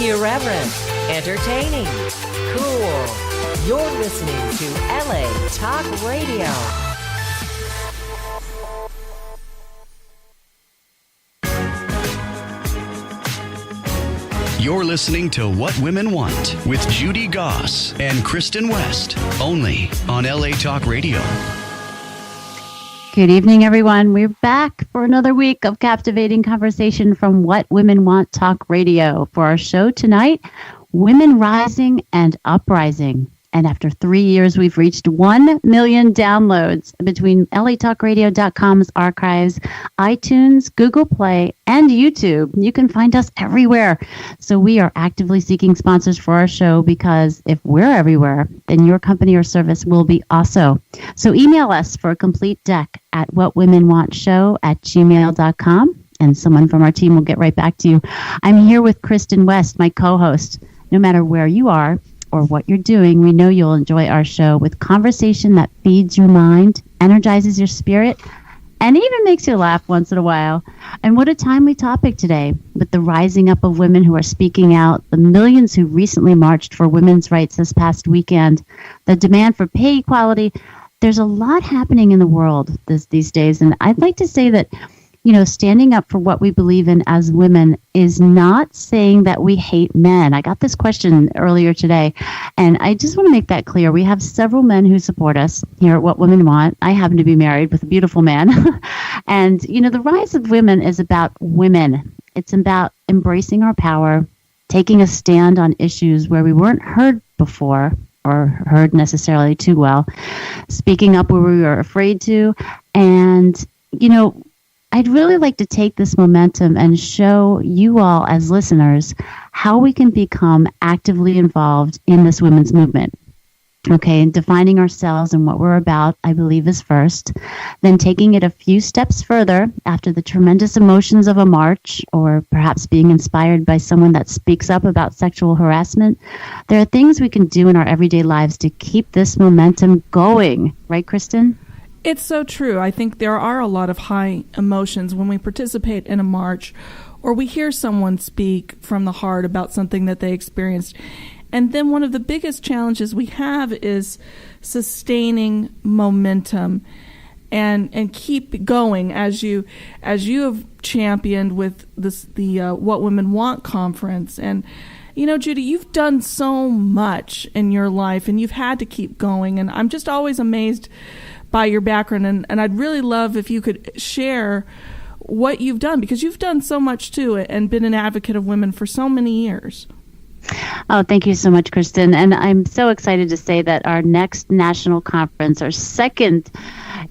Irreverent, entertaining, cool. You're listening to LA Talk Radio. You're listening to What Women Want with Judy Goss and Kristin West, only on LA Talk Radio. Good evening, everyone. We're back for another week of captivating conversation from What Women Want Talk Radio. For our show tonight, Women Rising and Uprising. And after 3 years, we've reached 1 million downloads between latalkradio.com's archives, iTunes, Google Play, and YouTube. You can find us everywhere. So we are actively seeking sponsors for our show because if we're everywhere, then your company or service will be also. So email us for a complete deck at whatwomenwantshow@gmail.com. And someone from our team will get right back to you. I'm here with Kristin West, my co-host. No matter where you are, or what you're doing, we know you'll enjoy our show with conversation that feeds your mind, energizes your spirit, and even makes you laugh once in a while. And what a timely topic today, with the rising up of women who are speaking out, the millions who recently marched for women's rights this past weekend, the demand for pay equality. There's a lot happening in the world these days, and I'd like to say that standing up for what we believe in as women is not saying that we hate men. I got this question earlier today, and I just want to make that clear. We have several men who support us here at What Women Want. I happen to be married with a beautiful man. And, the rise of women is about women. It's about embracing our power, taking a stand on issues where we weren't heard before or heard necessarily too well, speaking up where we were afraid to, and, I'd really like to take this momentum and show you all as listeners how we can become actively involved in this women's movement. Okay, and defining ourselves and what we're about, I believe, is first. Then taking it a few steps further after the tremendous emotions of a march, or perhaps being inspired by someone that speaks up about sexual harassment. There are things we can do in our everyday lives to keep this momentum going. Right, Kristin? It's so true. I think there are a lot of high emotions when we participate in a march or we hear someone speak from the heart about something that they experienced. And then one of the biggest challenges we have is sustaining momentum and keep going as you have championed with the What Women Want conference. And Judy, you've done so much in your life and you've had to keep going. And I'm just always amazed by your background, and I'd really love if you could share what you've done, because you've done so much too and been an advocate of women for so many years. Oh, thank you so much, Kristin. And I'm so excited to say that our next national conference, our second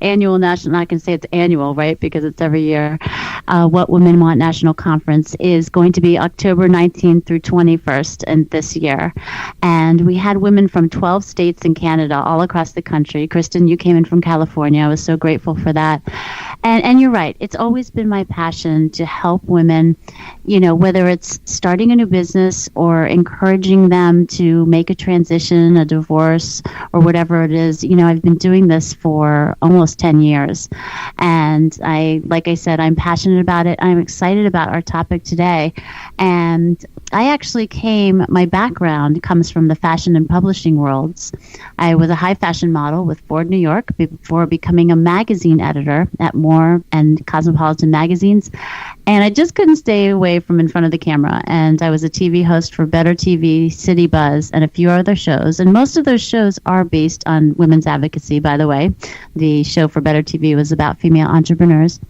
annual national, I can say it's annual, right, because it's every year, What Women Want National Conference is going to be October 19th through 21st in this year. And we had women from 12 states in Canada, all across the country. Kristin, you came in from California. I was so grateful for that. And you're right. It's always been my passion to help women, whether it's starting a new business or encouraging them to make a transition, a divorce, or whatever it is. I've been doing this for almost 10 years. And like I said, I'm passionate about it. I'm excited about our topic today. And I actually my background comes from the fashion and publishing worlds. I was a high fashion model with Ford New York before becoming a magazine editor at More and Cosmopolitan magazines. And I just couldn't stay away from in front of the camera. And I was a TV host for Better TV, City Buzz, and a few other shows. And most of those shows are based on women's advocacy, by the way. The show for Better TV was about female entrepreneurs.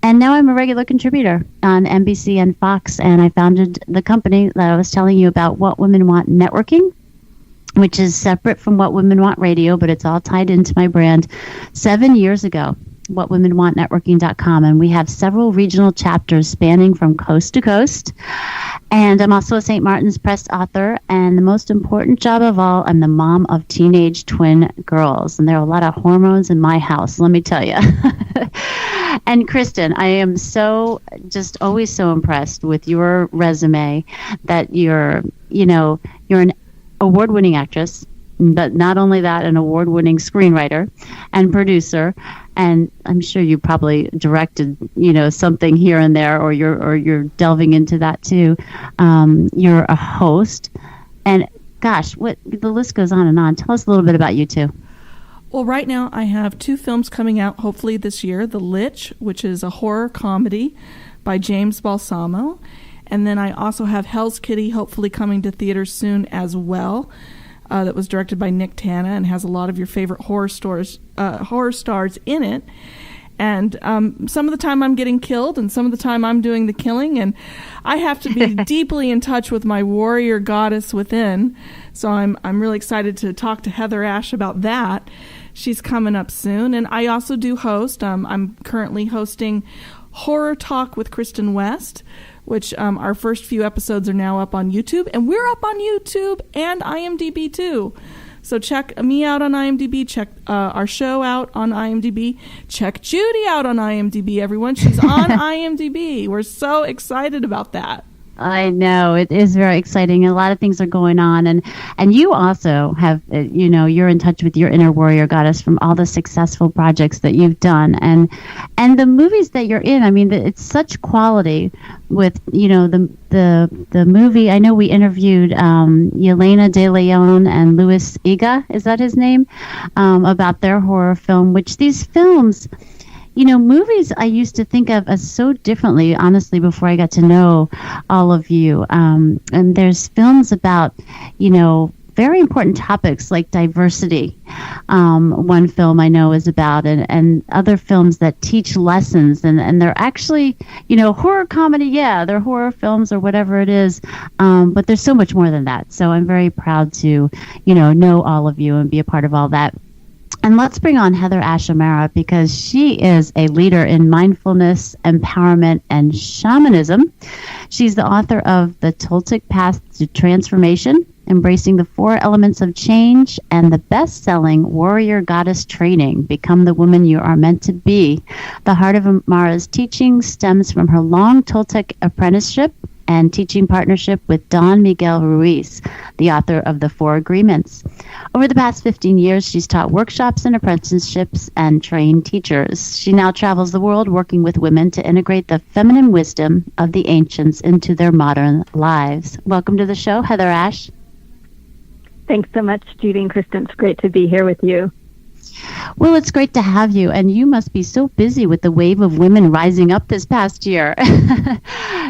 And now I'm a regular contributor on NBC and Fox. And I founded the company that I was telling you about, What Women Want Networking, which is separate from What Women Want Radio, but it's all tied into my brand 7 years ago. whatwomenwantnetworking.com, and we have several regional chapters spanning from coast to coast. And I'm also a St. Martin's Press author, and the most important job of all, I'm the mom of teenage twin girls, and there are a lot of hormones in my house, let me tell you. And Kristin, I am just always so impressed with your resume, that you're an award-winning actress, but not only that, an award-winning screenwriter and producer. and I'm sure you probably directed, something here and there, or you're delving into that too. You're a host, and gosh, the list goes on and on. Tell us a little bit about you two. Well, right now I have 2 films coming out hopefully this year. The Lich, which is a horror comedy by James Balsamo. And then I also have Hell's Kitty, hopefully coming to theaters soon as well. That was directed by Nick Tana and has a lot of your favorite horror stars in it. And some of the time I'm getting killed, and some of the time I'm doing the killing, and I have to be deeply in touch with my warrior goddess within. So I'm really excited to talk to HeatherAsh about that. She's coming up soon, and I also do host. I'm currently hosting Horror Talk with Kristin West, which our first few episodes are now up on YouTube, and we're up on YouTube and IMDb too. So check me out on IMDb, check our show out on IMDb, check Judy out on IMDb, everyone. She's on IMDb. We're so excited about that. I know, it is very exciting. A lot of things are going on, and you also have, you're in touch with your inner warrior goddess from all the successful projects that you've done, and the movies that you're in. I mean, it's such quality with the movie. I know we interviewed Yelena De Leon and Luis Iga, is that his name, about their horror film. Which these films, movies I used to think of as so differently, honestly, before I got to know all of you. And there's films about, very important topics like diversity. One film I know is about, and other films that teach lessons. And they're actually, horror comedy, yeah, they're horror films or whatever it is. But there's so much more than that. So I'm very proud to, know all of you and be a part of all that. And let's bring on HeatherAsh Amara, because she is a leader in mindfulness, empowerment, and shamanism. She's the author of The Toltec Path to Transformation, Embracing the 4 Elements of Change, and the best-selling Warrior Goddess Training, Become the Woman You Are Meant to Be. The heart of Amara's teaching stems from her long Toltec apprenticeship and teaching partnership with Don Miguel Ruiz, the author of The 4 Agreements. Over the past 15 years, she's taught workshops and apprenticeships and trained teachers. She now travels the world working with women to integrate the feminine wisdom of the ancients into their modern lives. Welcome to the show, HeatherAsh. Thanks so much, Judy and Kristin. It's great to be here with you. Well, it's great to have you, and you must be so busy with the wave of women rising up this past year.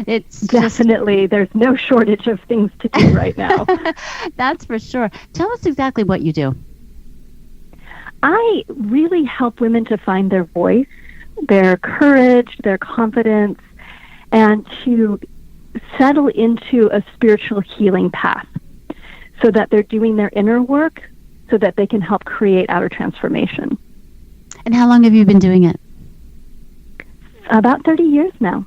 It's definitely, there's no shortage of things to do right now. That's for sure. Tell us exactly what you do. I really help women to find their voice, their courage, their confidence, and to settle into a spiritual healing path so that they're doing their inner work so that they can help create outer transformation. And how long have you been doing it? About 30 years now.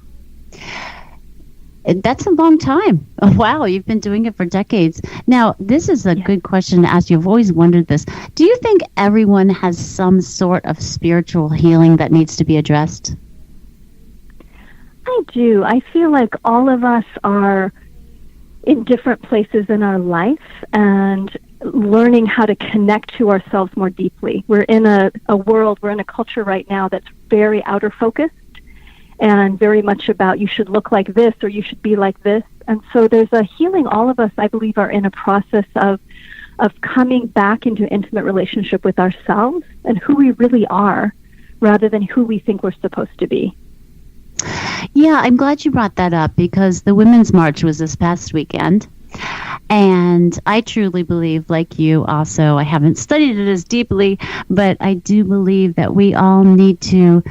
That's a long time. Oh, wow, you've been doing it for decades. Now, this is a good question to ask you. I've always wondered this. Do you think everyone has some sort of spiritual healing that needs to be addressed? I do. I feel like all of us are in different places in our life and learning how to connect to ourselves more deeply. We're in a world, we're in a culture right now that's very outer focused and very much about you should look like this or you should be like this. And so there's a healing. All of us, I believe, are in a process of coming back into intimate relationship with ourselves and who we really are rather than who we think we're supposed to be. Yeah, I'm glad you brought that up because the Women's March was this past weekend. And I truly believe, like you also, I haven't studied it as deeply, but I do believe that we all need to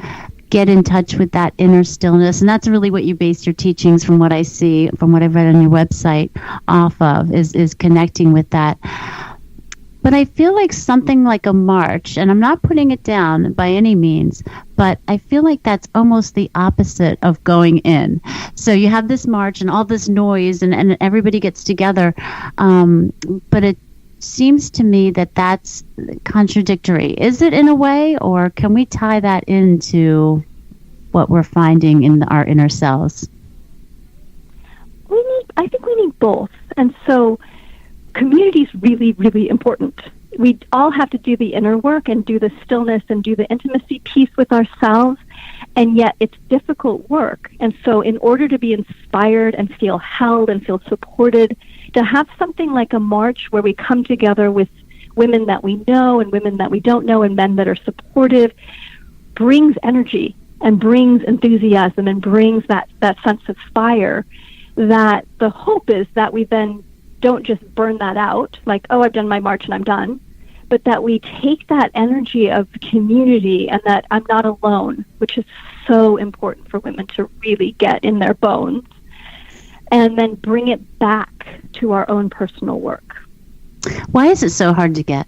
get in touch with that inner stillness. And that's really what you base your teachings, from what I see, from what I've read on your website, off of, is connecting with that. But I feel like something like a march, and I'm not putting it down by any means, but I feel like that's almost the opposite of going in. So you have this march and all this noise and everybody gets together, but it seems to me that that's contradictory. Is it in a way, or can we tie that into what we're finding in our inner selves? I think we need both. And so community is really, really important. we all have to do the inner work and do the stillness and do the intimacy piece with ourselves. And yet it's difficult work. And so in order to be inspired and feel held and feel supported, to have something like a march where we come together with women that we know and women that we don't know and men that are supportive brings energy and brings enthusiasm and brings that sense of fire, that the hope is that we then don't just burn that out, like, oh, I've done my march and I'm done, but that we take that energy of community and that I'm not alone, which is so important for women to really get in their bones, and then bring it back to our own personal work. Why is it so hard to get?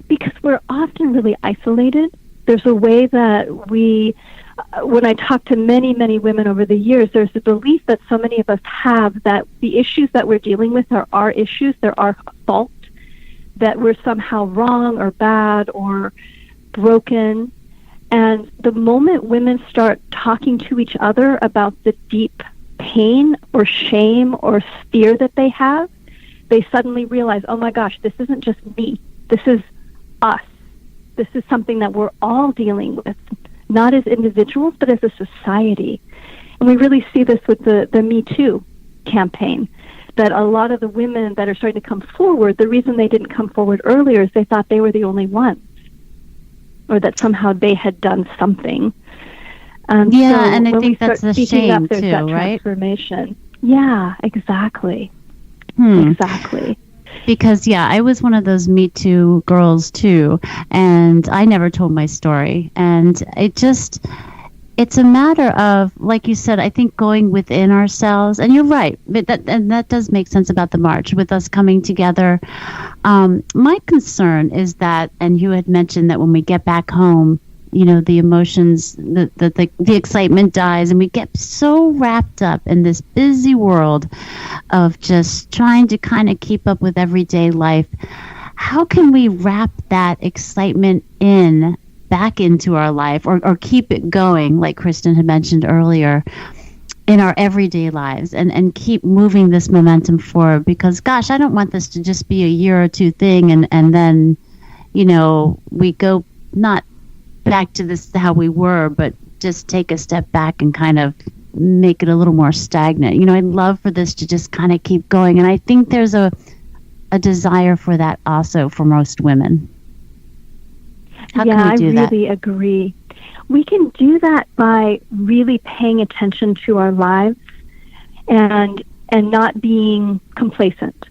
Because we're often really isolated. There's a way that we, when I talk to many, many women over the years, there's a belief that so many of us have that the issues that we're dealing with are our issues, they're our fault, that we're somehow wrong or bad or broken. And the moment women start talking to each other about the deep pain or shame or fear that they have, they suddenly realize, oh my gosh, this isn't just me. This is us. This is something that we're all dealing with, not as individuals, but as a society. And we really see this with the Me Too campaign, that a lot of the women that are starting to come forward, the reason they didn't come forward earlier is they thought they were the only ones, or that somehow they had done something. And yeah, and I think that's a shame there's too, that right? Transformation. Yeah, exactly. Exactly. Because, yeah, I was one of those Me Too girls too, and I never told my story. And it's a matter of, like you said, I think going within ourselves. And you're right, but that does make sense about the march, with us coming together. My concern is that, and you had mentioned that when we get back home, you know, the emotions, the excitement dies, and we get so wrapped up in this busy world of just trying to kind of keep up with everyday life. How can we wrap that excitement back into our life, or keep it going, like Kristin had mentioned earlier, in our everyday lives, and keep moving this momentum forward? Because, gosh, I don't want this to just be a year or two thing, and then, you know, we go not back to this how we were, but just take a step back and kind of make it a little more stagnant. You know, I'd love for this to just kind of keep going, and I think there's a desire for that also for most women. How can we do that? I really agree. We can do that by really paying attention to our lives and not being complacent.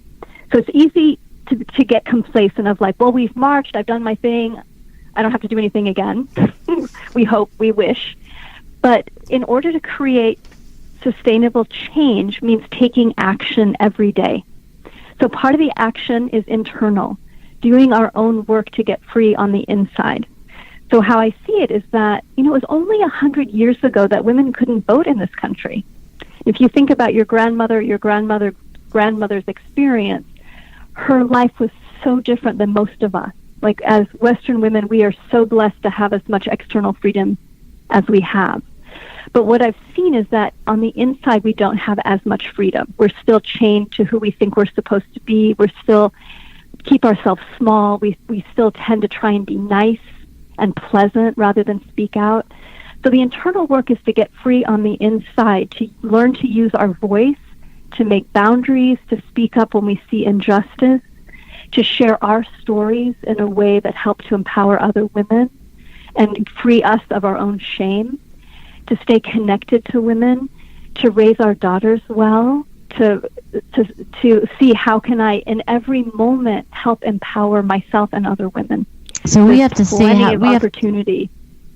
So it's easy to get complacent of like, well, we've marched, I've done my thing, I don't have to do anything again. We hope, we wish. But in order to create sustainable change means taking action every day. So part of the action is internal, doing our own work to get free on the inside. So how I see it is that, you know, it was only 100 years ago that women couldn't vote in this country. If you think about your grandmother's experience, her life was so different than most of us. Like, as Western women, we are so blessed to have as much external freedom as we have. But what I've seen is that on the inside, we don't have as much freedom. We're still chained to who we think we're supposed to be. We're still keep ourselves small. We still tend to try and be nice and pleasant rather than speak out. So the internal work is to get free on the inside, to learn to use our voice, to make boundaries, to speak up when we see injustice, to share our stories in a way that helps to empower other women and free us of our own shame, to stay connected to women, to raise our daughters well, to see how can I, in every moment, help empower myself and other women. So we have to see how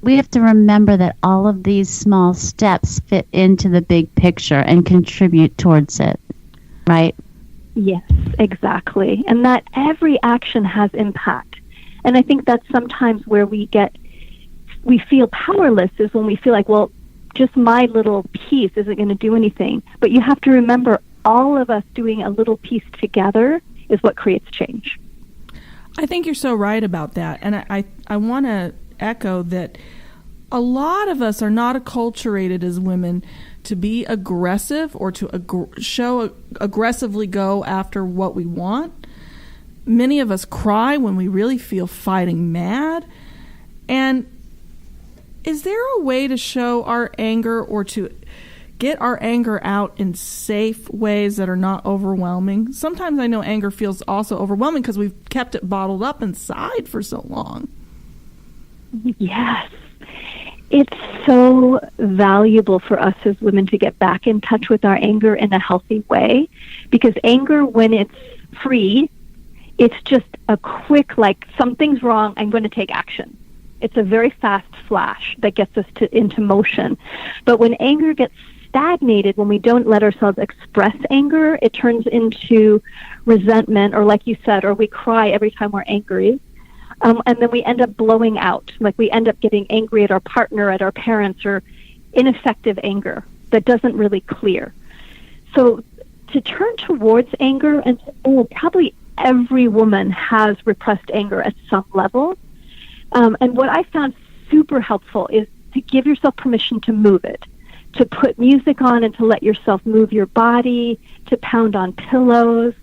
we have to remember that all of these small steps fit into the big picture and contribute towards it, right? Yes, exactly. And that every action has impact. And I think that's sometimes where we feel powerless, is when we feel like, well, just my little piece isn't going to do anything. But you have to remember, all of us doing a little piece together is what creates change. I think you're so right about that. And I want to echo that a lot of us are not acculturated as women to be aggressive or to aggressively go after what we want. Many of us cry when we really feel fighting mad. And is there a way to show our anger or to get our anger out in safe ways that are not overwhelming? Sometimes I know anger feels also overwhelming because we've kept it bottled up inside for so long. Yes. It's so valuable for us as women to get back in touch with our anger in a healthy way, because anger, when it's free, it's just a quick, like, something's wrong, I'm going to take action. It's a very fast flash that gets us into motion. But when anger gets stagnated, when we don't let ourselves express anger, it turns into resentment, or like you said, or we cry every time we're angry. And then we end up blowing out. Like, we end up getting angry at our partner, at our parents, or ineffective anger that doesn't really clear. So to turn towards anger, and probably every woman has repressed anger at some level. And what I found super helpful is to give yourself permission to move it, to put music on and to let yourself move your body, to pound on pillows,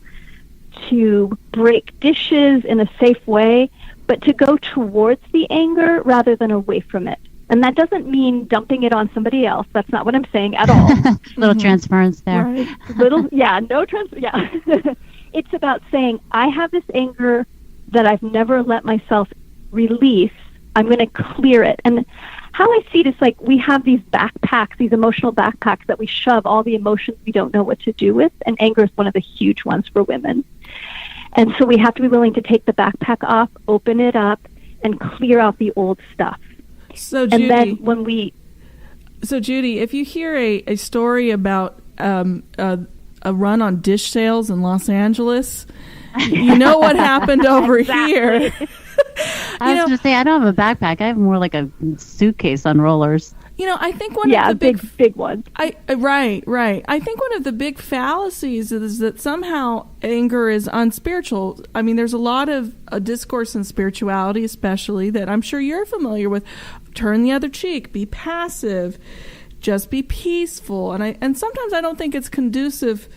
to break dishes in a safe way, but to go towards the anger rather than away from it. And that doesn't mean dumping it on somebody else. That's not what I'm saying at all. Little transference there. Right. It's about saying, I have this anger that I've never let myself release. I'm going to clear it. And how I see it is like we have these backpacks, these emotional backpacks that we shove all the emotions we don't know what to do with. And anger is one of the huge ones for women. And so we have to be willing to take the backpack off, open it up, and clear out the old stuff. So, Judy, and then when we... So, Judy, if you hear a story about a run on dish sales in Los Angeles, you know what happened over here. I was going to say, I don't have a backpack. I have more like a suitcase on rollers. You know, I think one of the big one. Right. I think one of the big fallacies is that somehow anger is unspiritual. I mean, there's a lot of discourse in spirituality, especially, that I'm sure you're familiar with. Turn the other cheek, be passive, just be peaceful. And sometimes I don't think it's conducive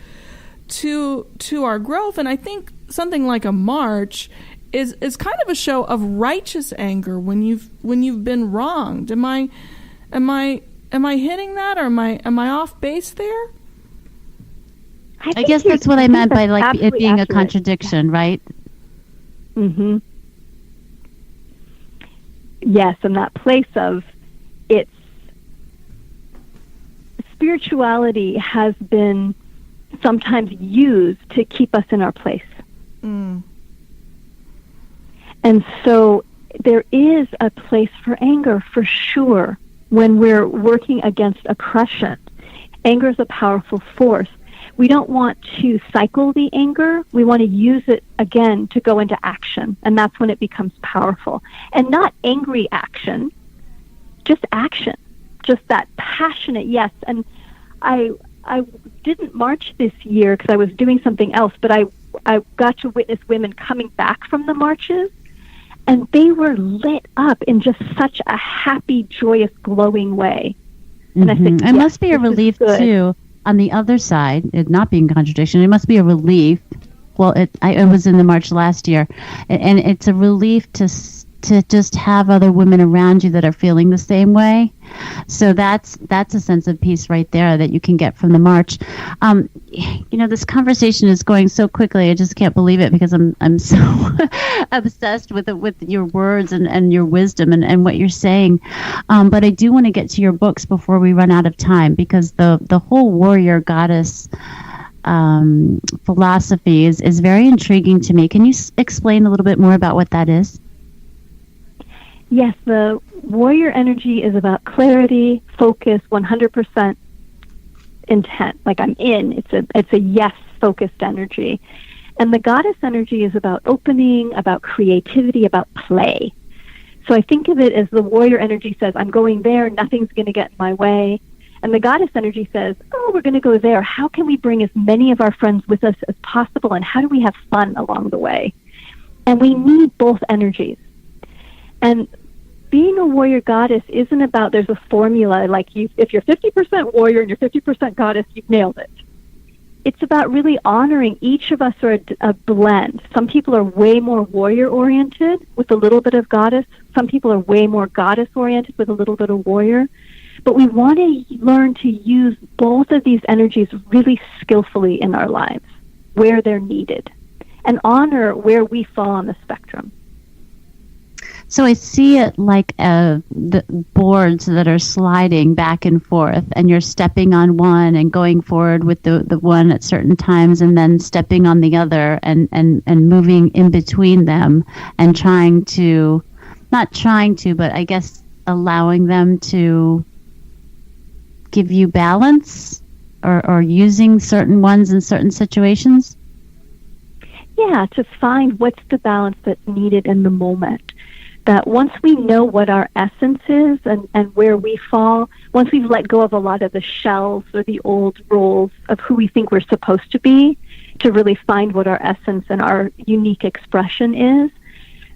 to our growth. And I think something like a march is kind of a show of righteous anger when you've been wronged. Am I hitting that, or am I off base there? I guess that's what I meant by like it being accurate. A contradiction, right? Mm-hmm. Yes, in that place of it's spirituality has been sometimes used to keep us in our place. Mm. And so there is a place for anger, for sure, when we're working against oppression. Anger is a powerful force. We don't want to cycle the anger. We want to use it again to go into action. And that's when it becomes powerful. And not angry action, just action. Just that passionate yes. And I didn't march this year because I was doing something else, but I got to witness women coming back from the marches. And they were lit up in just such a happy, joyous, glowing way. And I think, it must be a relief, too, on the other side, it not being a contradiction. It must be a relief. Well, I was in the march last year, and it's a relief to just have other women around you that are feeling the same way. So that's a sense of peace right there that you can get from the march. This conversation is going so quickly. I just can't believe it because I'm so obsessed with your words and your wisdom and what you're saying. But I do want to get to your books before we run out of time, because the whole warrior goddess philosophy is very intriguing to me. Can you explain a little bit more about what that is? Yes, the warrior energy is about clarity, focus, 100% intent. Like I'm in. It's a yes focused energy. And the goddess energy is about opening, about creativity, about play. So I think of it as the warrior energy says, I'm going there, nothing's going to get in my way. And the goddess energy says, oh, we're going to go there. How can we bring as many of our friends with us as possible? And how do we have fun along the way? And we need both energies. And being a warrior goddess isn't about there's a formula like if you're 50% warrior and you're 50% goddess, you've nailed it. it's about really honoring each of us are a blend. Some people are way more warrior-oriented with a little bit of goddess. Some people are way more goddess-oriented with a little bit of warrior. But we want to learn to use both of these energies really skillfully in our lives, where they're needed, and honor where we fall on the spectrum. So I see it like the boards that are sliding back and forth, and you're stepping on one and going forward with the one at certain times, and then stepping on the other and moving in between them, and not trying to, but I guess allowing them to give you balance, or using certain ones in certain situations? Yeah, to find what's the balance that's needed in the moment. That once we know what our essence is and where we fall, once we've let go of a lot of the shells or the old roles of who we think we're supposed to be, to really find what our essence and our unique expression is,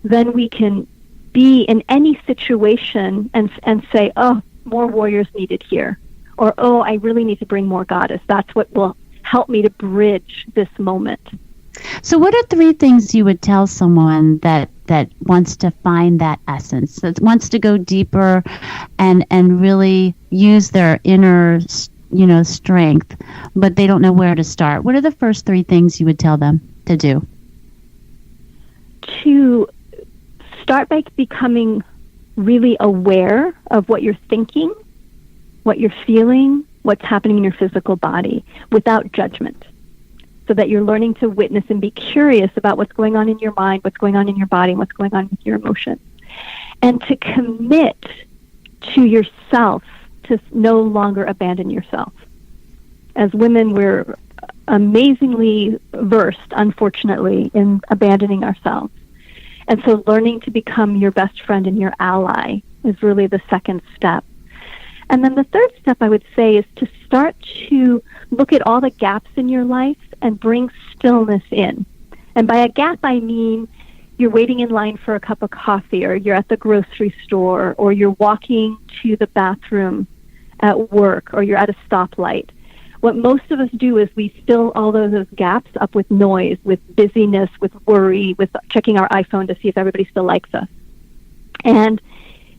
then we can be in any situation and say, oh, more warriors needed here. Or, oh, I really need to bring more goddess. That's what will help me to bridge this moment. So what are 3 things you would tell someone that wants to find that essence, that wants to go deeper and really use their inner, strength, but they don't know where to start? What are the first 3 things you would tell them to do? To start by becoming really aware of what you're thinking, what you're feeling, what's happening in your physical body without judgment. So that you're learning to witness and be curious about what's going on in your mind, what's going on in your body, and what's going on with your emotions. And to commit to yourself, to no longer abandon yourself. As women, we're amazingly versed, unfortunately, in abandoning ourselves. And so learning to become your best friend and your ally is really the second step. And then the third step, I would say, is to start to look at all the gaps in your life and bring stillness in. And by a gap, I mean you're waiting in line for a cup of coffee, or you're at the grocery store, or you're walking to the bathroom at work, or you're at a stoplight. What most of us do is we fill all those gaps up with noise, with busyness, with worry, with checking our iPhone to see if everybody still likes us. And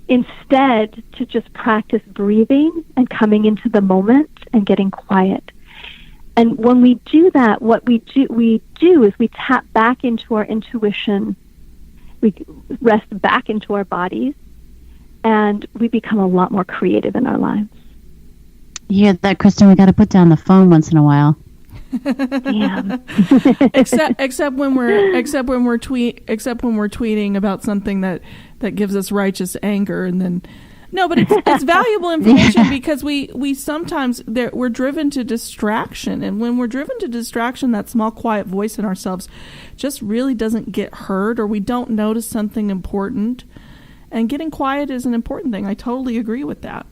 instead, to just practice breathing and coming into the moment and getting quiet. And when we do that, what we do is we tap back into our intuition. We rest back into our bodies, and we become a lot more creative in our lives. You hear that, Kristin? We got to put down the phone once in a while. Yeah. except when we're tweeting about something that gives us righteous anger, and then no, but it's valuable information because we sometimes we're driven to distraction, and when we're driven to distraction, that small quiet voice in ourselves just really doesn't get heard, or we don't notice something important. And getting quiet is an important thing. I totally agree with that.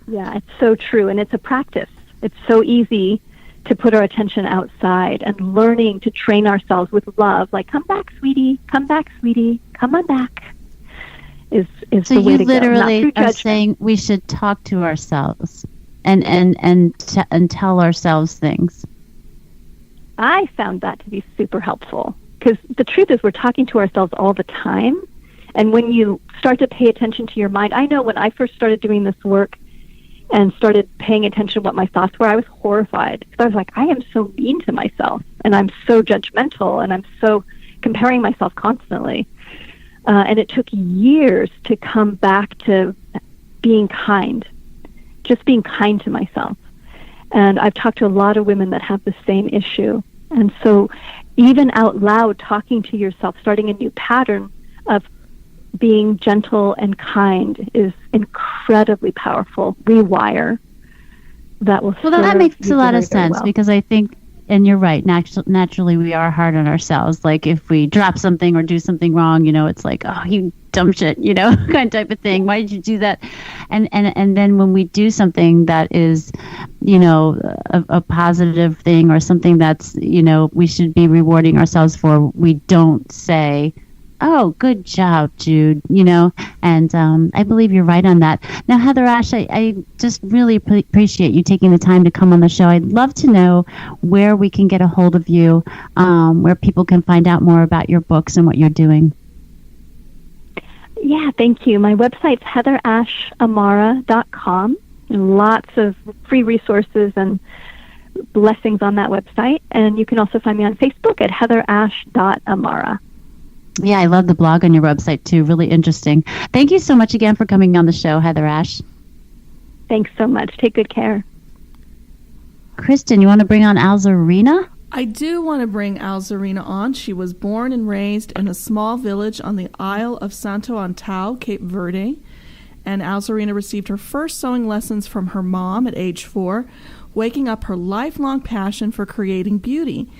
Yeah, it's so true, and it's a practice. It's so easy to put our attention outside, and learning to train ourselves with love, like, come back, sweetie, come on back, is so the way to go. So you literally are saying we should talk to ourselves and tell ourselves things. I found that to be super helpful, because the truth is we're talking to ourselves all the time, and when you start to pay attention to your mind, I know when I first started doing this work and started paying attention to what my thoughts were, I was horrified. Because I was like, I am so mean to myself, and I'm so judgmental, and I'm so comparing myself constantly. And it took years to come back to being kind, just being kind to myself. And I've talked to a lot of women that have the same issue. And so even out loud, talking to yourself, starting a new pattern of being gentle and kind is incredibly powerful rewire that will. Well, that makes a lot of sense, because I think, and you're right, naturally we are hard on ourselves. Like if we drop something or do something wrong, it's like, oh, you dumb shit, kind of type of thing. Why did you do that? And then when we do something that is, a positive thing, or something that's, we should be rewarding ourselves for, we don't say, Oh, good job, Jude. You know, and I believe you're right on that. Now, HeatherAsh, I just really appreciate you taking the time to come on the show. I'd love to know where we can get a hold of you, where people can find out more about your books and what you're doing. Yeah, thank you. My website's HeatherAshAmara.com. Lots of free resources and blessings on that website. And you can also find me on Facebook at HeatherAsh.Amara. Yeah, I love the blog on your website, too. Really interesting. Thank you so much again for coming on the show, HeatherAsh. Thanks so much. Take good care. Kristen, you want to bring on Alzerina? I do want to bring Alzerina on. She was born and raised in a small village on the Isle of Santo Antão, Cape Verde. And Alzerina received her first sewing lessons from her mom at age 4, waking up her lifelong passion for creating beauty.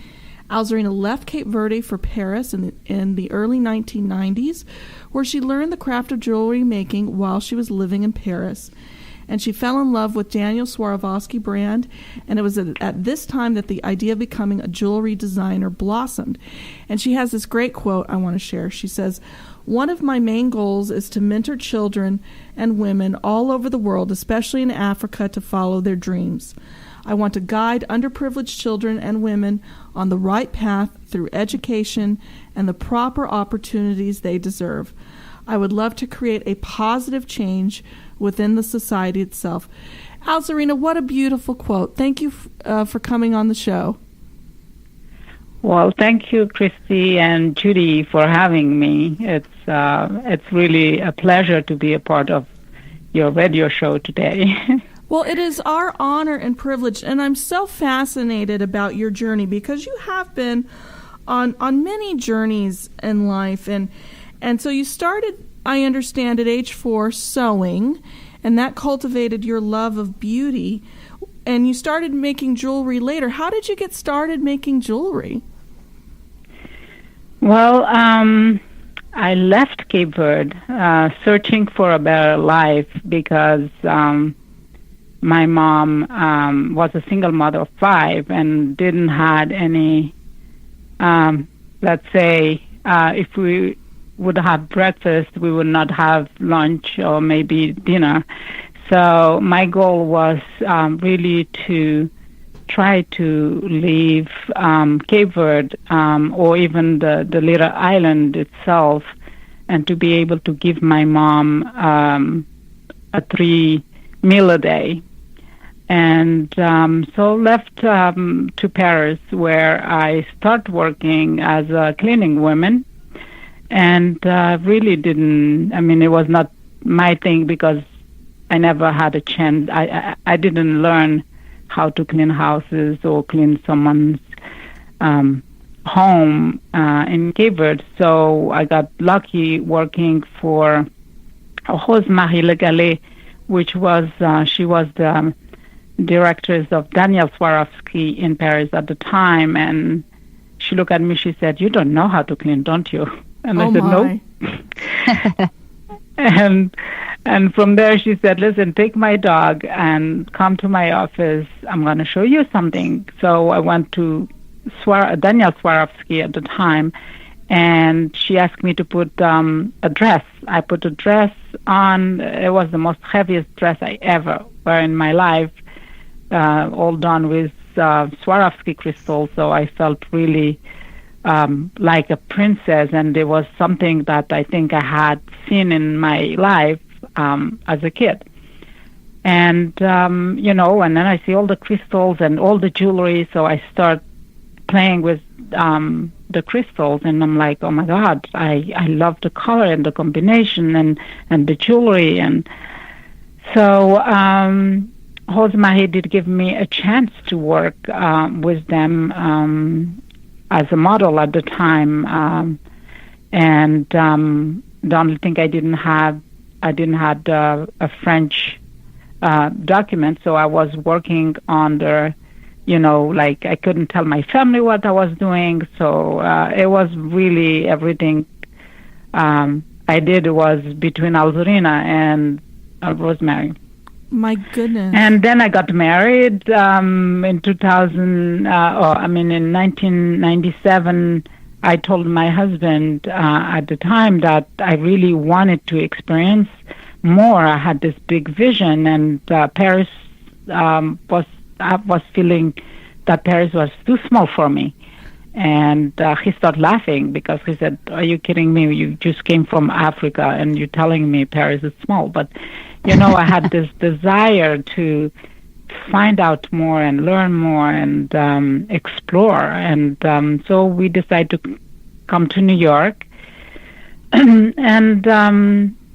Alzerina left Cape Verde for Paris in the early 1990s, where she learned the craft of jewelry making while she was living in Paris. And she fell in love with Daniel Swarovski brand, and it was at this time that the idea of becoming a jewelry designer blossomed. And she has this great quote I want to share. She says, "One of my main goals is to mentor children and women all over the world, especially in Africa, to follow their dreams. I want to guide underprivileged children and women on the right path through education and the proper opportunities they deserve. I would love to create a positive change within the society itself." Alzerina, what a beautiful quote. Thank you for coming on the show. Well, thank you, Christy and Judy, for having me. It's really a pleasure to be a part of your radio show today. Well, it is our honor and privilege, and I'm so fascinated about your journey because you have been on many journeys in life, and so you started, I understand, at age 4 sewing, and that cultivated your love of beauty, and you started making jewelry later. How did you get started making jewelry? Well, I left Cape Verde searching for a better life because my mom was a single mother of 5 and didn't had any, let's say, if we would have breakfast, we would not have lunch or maybe dinner. So my goal was really to try to leave Cape Verde or even the little island itself, and to be able to give my mom a 3 meal a day. And so left to Paris, where I started working as a cleaning woman, and really didn't, I mean, it was not my thing because I never had a chance. I didn't learn how to clean houses or clean someone's home in Cape Verde. So I got lucky working for Rose Marie Le Gallet, which was, she was the directress of Daniel Swarovski in Paris at the time, and she looked at me, she said, "You don't know how to clean, don't you?" And I said, "No." And from there she said, "Listen, take my dog and come to my office. I'm going to show you something." So I went to Daniel Swarovski at the time, and she asked me to put a dress. I put a dress on. It was the most heaviest dress I ever wear in my life, all done with Swarovski crystals. So I felt really like a princess, and it was something that I think I had seen in my life as a kid. And, you know, and then I see all the crystals and all the jewelry, so I start playing with the crystals, and I'm like, oh my God, I love the color and the combination and the jewelry. And so Rose Marie did give me a chance to work with them as a model at the time, and the only thing I didn't have a French document, so I was working under, you know, like I couldn't tell my family what I was doing, so it was really everything I did was between Alzerina and Rosemary. My goodness. And then I got married in 1997. I told my husband at the time that I really wanted to experience more. I had this big vision, and Paris I was feeling that Paris was too small for me. And he started laughing because he said, "Are you kidding me? You just came from Africa and you're telling me Paris is small." But, I had this desire to find out more and learn more and explore. And so we decided to come to New York. And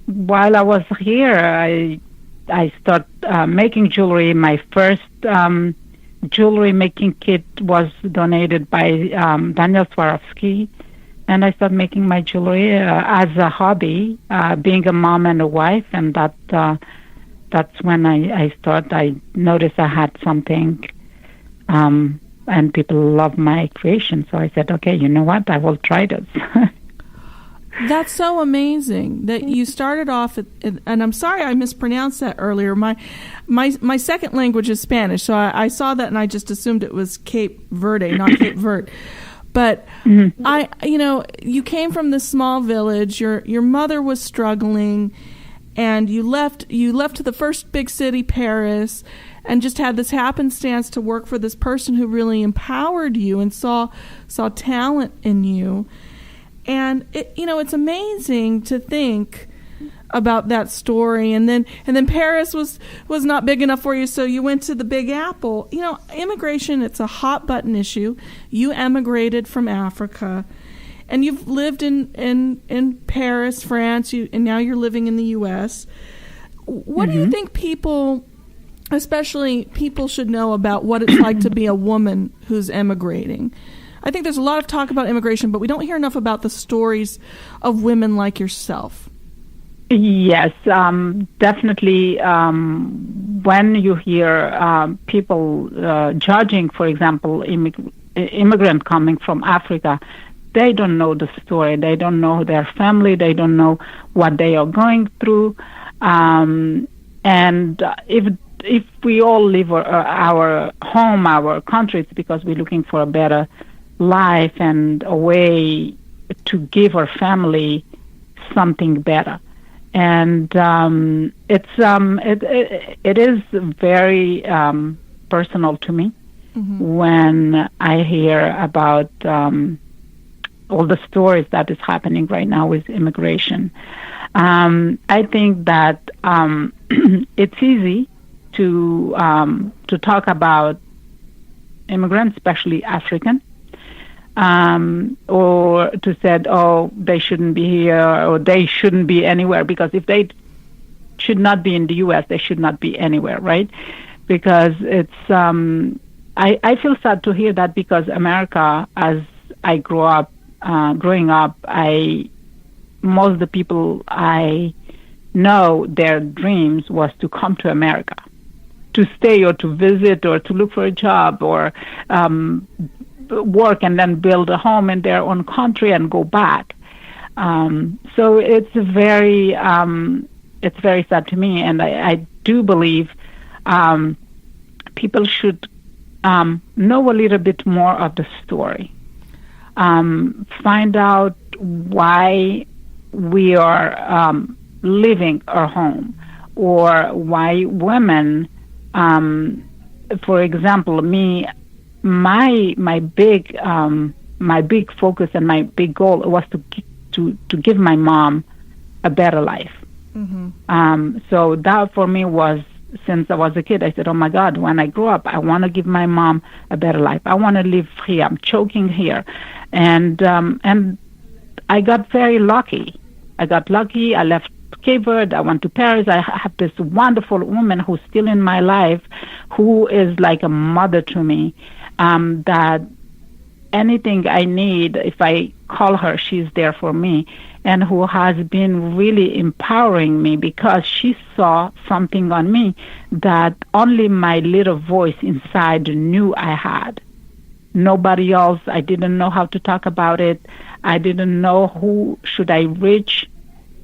while I was here, I started making jewelry. My first jewelry making kit was donated by Daniel Swarovski, and I started making my jewelry as a hobby, being a mom and a wife, and that's when I noticed I had something, and people love my creation. So I said, okay, you know what? I will try this. That's so amazing that you started off and I'm sorry I mispronounced that earlier. My second language is Spanish, so I saw that and I just assumed it was Cape Verde, not Cape Verde. But you came from this small village. Your mother was struggling, and you left to the first big city, Paris, and just had this happenstance to work for this person who really empowered you and saw talent in you. And it's amazing to think about that story. And then Paris was not big enough for you, so you went to the Big Apple. Immigration, it's a hot button issue. You emigrated from Africa, and you've lived in Paris, France, and now you're living in the U.S. What do you think people, especially people, should know about what it's like to be a woman who's emigrating? I think there's a lot of talk about immigration, but we don't hear enough about the stories of women like yourself. Yes, definitely. When you hear people judging, for example, immigrant coming from Africa, they don't know the story. They don't know their family. They don't know what they are going through. And if we all leave our home, our country, it's because we're looking for a better life and a way to give our family something better. And it is very personal to me when I hear about all the stories that is happening right now with immigration. I think that it's easy to talk about immigrants, especially African, or to say, oh, they shouldn't be here, or they shouldn't be anywhere, because if they should not be in the U.S., they should not be anywhere, right? Because it's, I feel sad to hear that, because America, as I growing up, most of the people I know, their dreams was to come to America, to stay or to visit or to look for a job or work and then build a home in their own country and go back. So it's very sad to me, and I do believe people should know a little bit more of the story, find out why we are leaving our home, or why women, for example, me, my big focus and my big goal was to give my mom a better life. So that for me was, since I was a kid, I said, oh my God, when I grow up, I want to give my mom a better life. I want to live free. I'm choking here. And I got very lucky. I left Cape Verde. I went to Paris. I have this wonderful woman who's still in my life, who is like a mother to me, that anything I need, if I call her, she's there for me, and who has been really empowering me, because she saw something on me that only my little voice inside knew I had. Nobody else. I didn't know how to talk about it. I didn't know who should I reach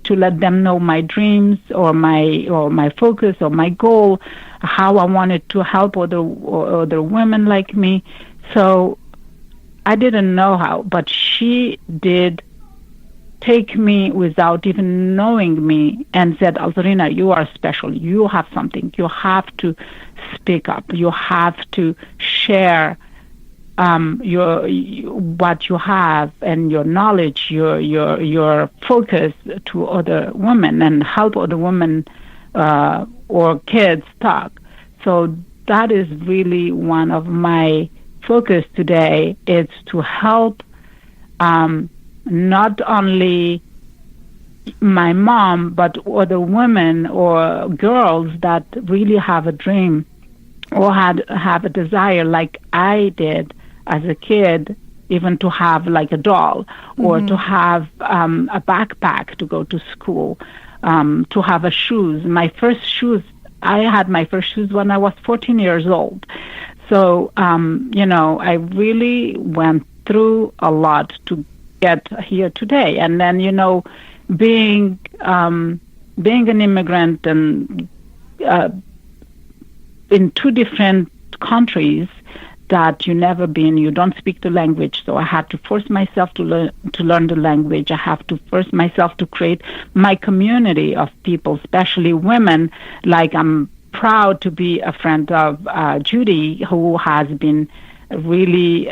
to let them know my dreams or my focus or my goal, how I wanted to help other women like me. So I didn't know how, but she did take me without even knowing me and said, Alzerina, you are special. You have something. You have to speak up. You have to share what you have and your knowledge, your focus to other women and help other women or kids talk. So that is really one of my focus today. It's to help not only my mom, but other women or girls that really have a dream or have a desire like I did as a kid, even to have like a doll or to have a backpack to go to school, to have a shoes. I had my first shoes when I was 14 years old. So, I really went through a lot to get here today. And then, being an immigrant and in two different countries that you never been, you don't speak the language. So I had to force myself to learn the language. I have to force myself to create my community of people, especially women. Like I'm proud to be a friend of Judy, who has been really,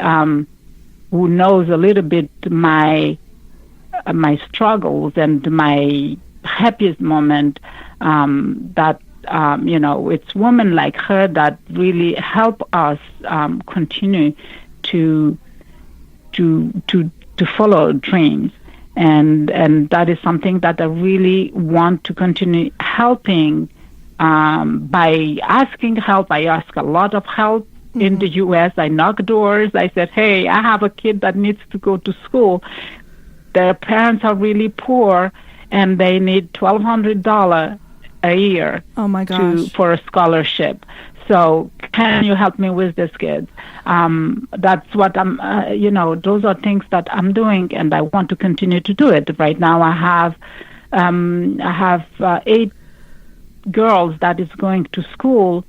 who knows a little bit my struggles and my happiest moment. It's women like her that really help us continue to follow dreams, and that is something that I really want to continue helping by asking help. I ask a lot of help in the U.S. I knock doors. I said, hey, I have a kid that needs to go to school. Their parents are really poor, and they need $1,200 a year for a scholarship. So can you help me with this kid? That's what I'm, those are things that I'm doing, and I want to continue to do it. Right now I have 8 girls that is going to school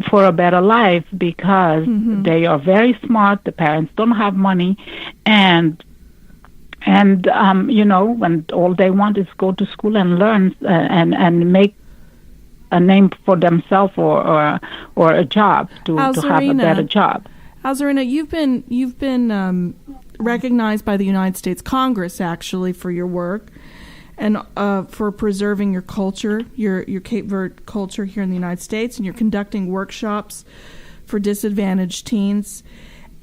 for a better life because they are very smart. The parents don't have money, and when all they want is go to school and learn and make a name for themselves or a job to have a better job. Alzerina, you've been recognized by the United States Congress actually for your work and for preserving your culture, your Cape Verde culture here in the United States, and you're conducting workshops for disadvantaged teens.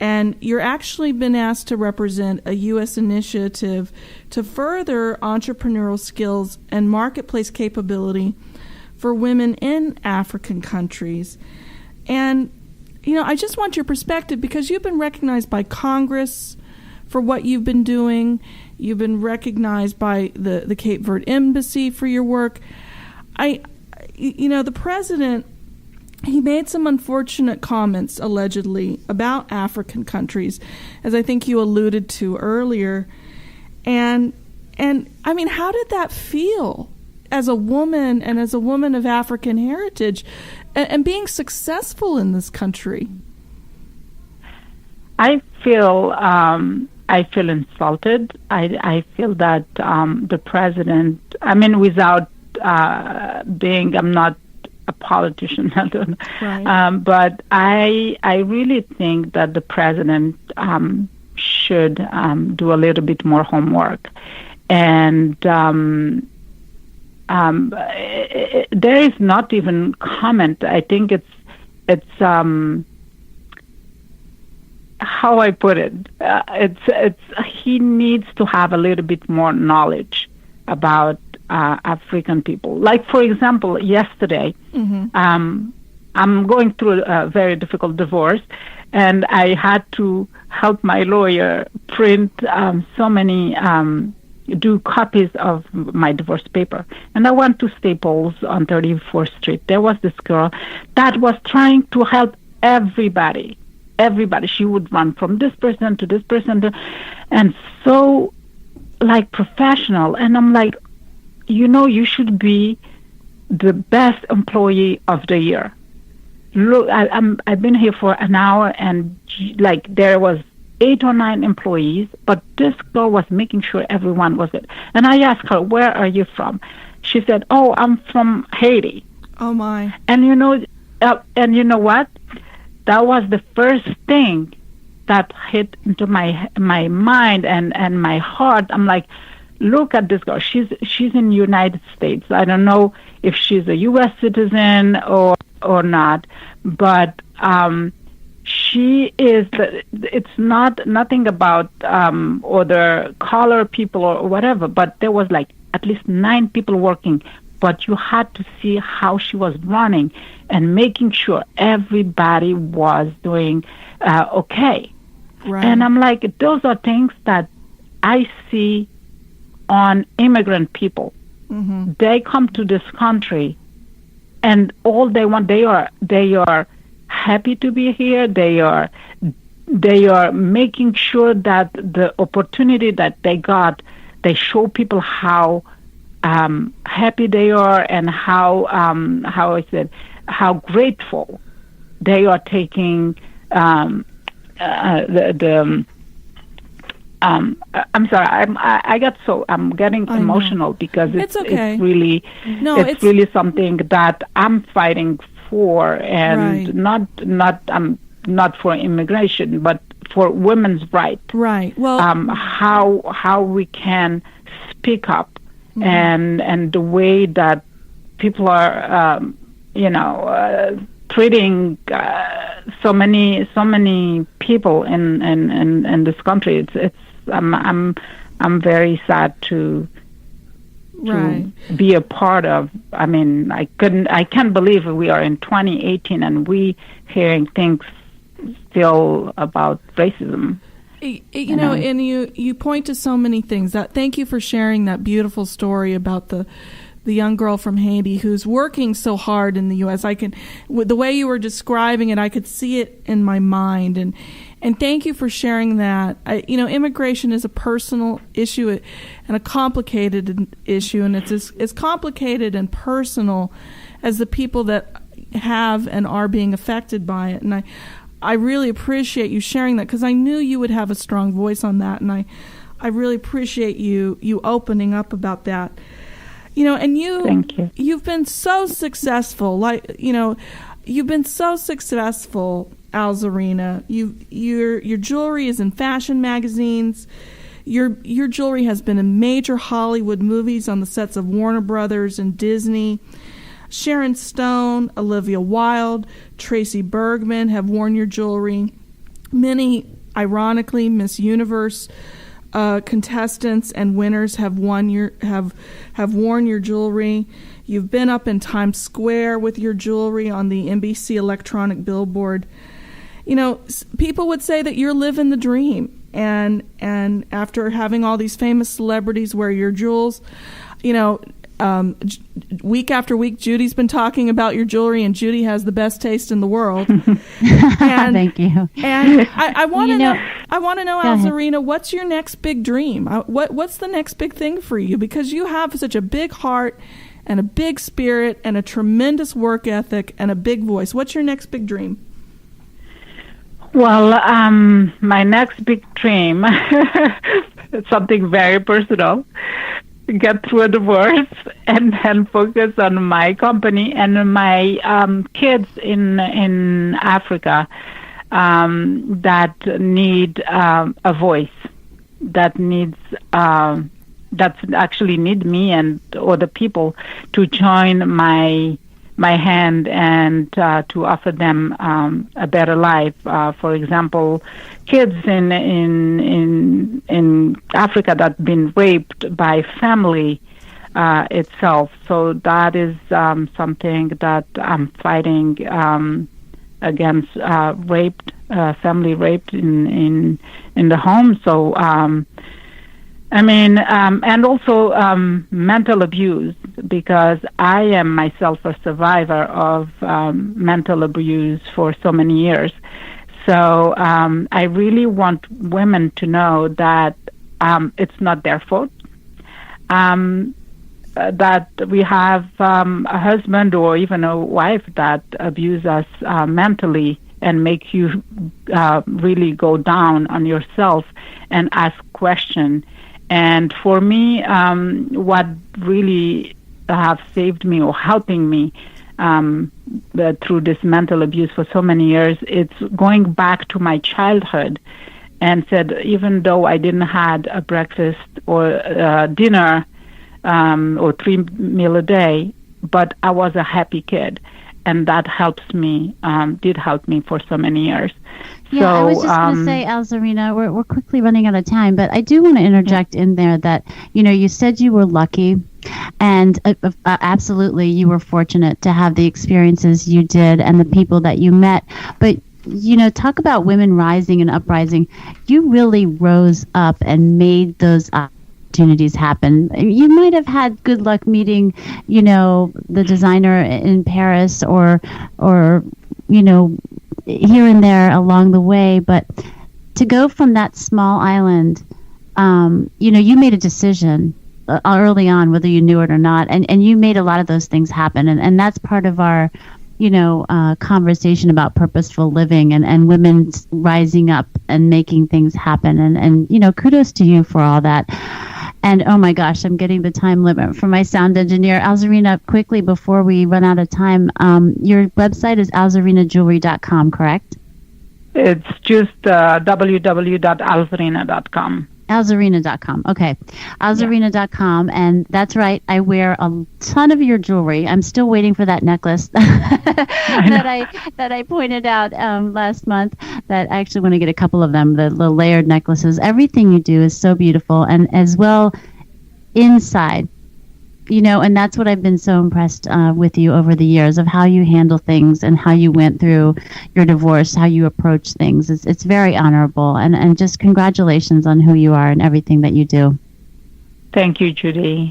And you're actually been asked to represent a U.S. initiative to further entrepreneurial skills and marketplace capability for women in African countries. And, I just want your perspective because you've been recognized by Congress for what you've been doing. You've been recognized by the Cape Verde Embassy for your work. The president, he made some unfortunate comments, allegedly, about African countries, as I think you alluded to earlier. And I mean, how did that feel as a woman and as a woman of African heritage and being successful in this country? I feel insulted. I feel that the president, without I'm not a politician, I don't know. Right. But I really think that the president should do a little bit more homework. And there is not even comment. I think it's how I put it. It's he needs to have a little bit more knowledge about African people. Like, for example, yesterday, I'm going through a very difficult divorce, and I had to help my lawyer print do copies of my divorce paper. And I went to Staples on 34th Street. There was this girl that was trying to help everybody. She would run from this person to this person, and so, like, professional. And I'm like, you should be the best employee of the year. Look, I've been here for an hour, and like there was 8 or 9 employees, but this girl was making sure everyone was it. And I asked her, "Where are you from?" She said, "Oh, I'm from Haiti." Oh my! And you know what? That was the first thing that hit into my mind and my heart. I'm like, look at this girl. She's in the United States. I don't know if she's a U.S. citizen or not, but she is. It's nothing about other color people or whatever. But there was like at least 9 people working. But you had to see how she was running and making sure everybody was doing okay. Right. And I'm like, those are things that I see on immigrant people. Mm-hmm. They come to this country, and all they want, they are happy to be here. They are making sure that the opportunity that they got, they show people how happy they are and how grateful they are taking I'm sorry. I'm getting emotional because it's okay. It's really it's really something that I'm fighting for, and right. not for immigration, but for women's rights. Right. Well, how we can speak up, mm-hmm. and the way that people are treating so many people in this country. It's I'm very sad to be a part of. I mean, I can't believe we are in 2018 and we hearing things still about racism. You know, and you point to so many things. Thank you for sharing that beautiful story about the young girl from Haiti who's working so hard in the U.S. The way you were describing it, I could see it in my mind, and thank you for sharing that. Immigration is a personal issue and a complicated issue, and it's as complicated and personal as the people that have and are being affected by it. And I really appreciate you sharing that, because I knew you would have a strong voice on that, and I really appreciate you opening up about that. And Thank you. You've been so successful. You've been so successful, Alzerina. Your jewelry is in fashion magazines. Your jewelry has been in major Hollywood movies on the sets of Warner Brothers and Disney. Sharon Stone, Olivia Wilde, Tracy Bergman have worn your jewelry. Many, ironically, Miss Universe contestants and winners have worn your jewelry. You've been up in Times Square with your jewelry on the NBC electronic billboard. People would say that you're living the dream, and after having all these famous celebrities wear your jewels, week after week, Judy's been talking about your jewelry, and Judy has the best taste in the world. Thank you. And I want to know, Alzerina, what's your next big dream? What's the next big thing for you? Because you have such a big heart and a big spirit and a tremendous work ethic and a big voice. What's your next big dream? Well, my next big dream is something very personal. Get through a divorce and focus on my company and my kids in Africa that need a voice, that actually need me and other people to join my hand and to offer them a better life. For example, kids in Africa that have been raped by family itself. So that is something that I'm fighting against, family rape in the home. So and also mental abuse, because I am myself a survivor of mental abuse for so many years. So I really want women to know that it's not their fault, that we have a husband or even a wife that abuse us mentally and make you really go down on yourself and ask questions. And for me, what really have saved me or helping me through this mental abuse for so many years, it's going back to my childhood and said, even though I didn't had a breakfast or dinner or 3 meals a day, but I was a happy kid. And that helps me, did help me for so many years. Yeah, so, I was just going to say, Alzerina, we're quickly running out of time, but I do want to interject in there that, you said you were lucky, and absolutely you were fortunate to have the experiences you did and the people that you met. But, talk about women rising and uprising. You really rose up and made those opportunities happen. You might have had good luck meeting, the designer in Paris or here and there along the way, but to go from that small island, you made a decision early on, whether you knew it or not, and you made a lot of those things happen, and that's part of our conversation about purposeful living and women rising up and making things happen, and kudos to you for all that. And oh my gosh, I'm getting the time limit from my sound engineer. Alzerina, quickly before we run out of time, your website is alzerinajewelry.com, correct? It's just www.alzerina.com. Alzerina.com. Okay. Alzerina.com. And that's right. I wear a ton of your jewelry. I'm still waiting for that necklace that I pointed out last month, that I actually want to get a couple of them, the layered necklaces. Everything you do is so beautiful. And as well inside, and that's what I've been so impressed with you over the years, of how you handle things and how you went through your divorce, how you approach things. It's very honorable, and just congratulations on who you are and everything that you do. Thank you, Judy.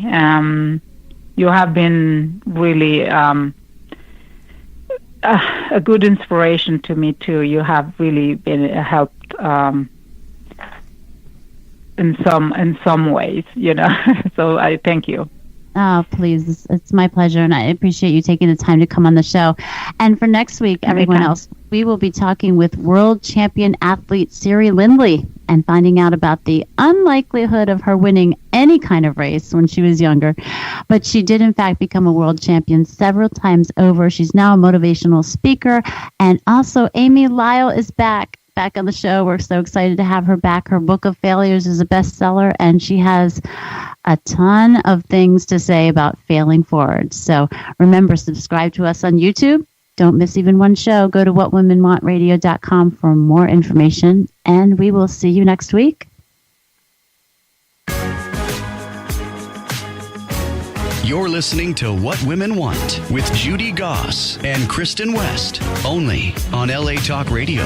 You have been really a good inspiration to me too. You have really been helped in some ways, So I thank you. Oh, please. It's my pleasure, and I appreciate you taking the time to come on the show. And for next week, everyone else, we will be talking with world champion athlete Siri Lindley and finding out about the unlikelihood of her winning any kind of race when she was younger. But she did, in fact, become a world champion several times over. She's now a motivational speaker. And also, Amy Lyle is back on the show. We're so excited to have her back. Her book of failures is a bestseller, and she has a ton of things to say about failing forward. So remember, subscribe to us on YouTube. Don't miss even one show. Go to whatwomenwantradio.com for more information, and we will see you next week. You're listening to What Women Want with Judy Goss and Kristin West, only on LA Talk Radio.